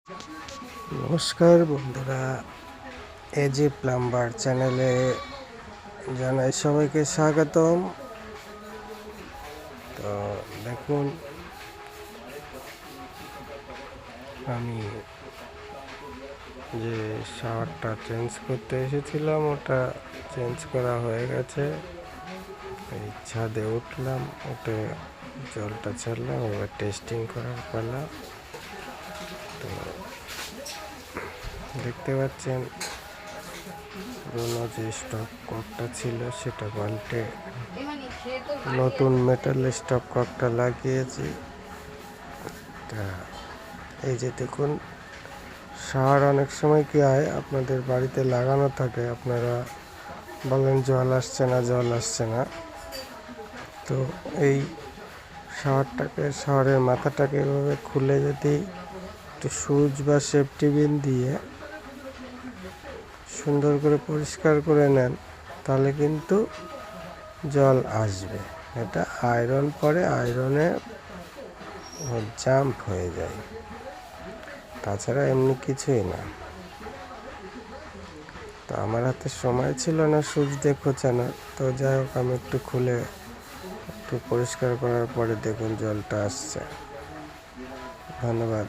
নমস্কার বন্ধুরা, AG plumber চ্যানেলে জানাই সবাইকে স্বাগতম। তো দেখুন, আমি যে শাওয়ারটা চেঞ্জ করতে এসেছিলাম ওটা চেঞ্জ করা হয়ে গেছে। এই ছাদে উঠলাম, উঠে জলটা ছাড়লাম, এবার টেস্টিং করার পালা। তো দেখতে পাচ্ছেন পুরোনো যে স্টপ ককটা ছিল সেটা পাল্টে নতুন মেটাল স্টপ ককটা লাগিয়েছি। তা এই যে দেখুন, শাওয়ার অনেক সময় কি হয়, আপনাদের বাড়িতে লাগানো থাকে, আপনারা বলেন জল আসছে না। তো এই শাওয়ারের মাথাটাকে এভাবে খুলে যদি একটু সুচ বা সেফটি পিন দিয়ে সুন্দর করে পরিষ্কার করে নেন, তাহলে কিন্তু জল আসবে। এটা আয়রন পরে আয়রনে জাম্প হয়ে যায়, তাছাড়া এমনি কিছুই না। তো আমার হাতে সময় ছিল না সুচ দিয়ে খোঁচানোর, তো যাই হোক আমি একটু খুলে একটু পরিষ্কার করার পরে দেখুন জলটা আসছে। ধন্যবাদ।